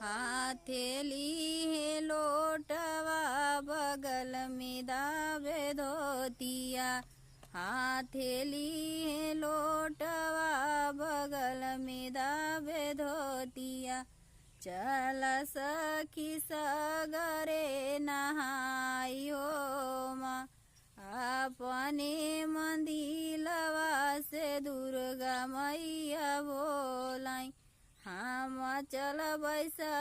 हाथेली है लोटवा बगल में दावे धोतिया। हाथेली है लोटवा बगल में दावे धोतिया। चल सखी सगरे नहाइयो माँ अपने मंदिलवा से दुर्गा मैया बोलाई। हम चल बैसा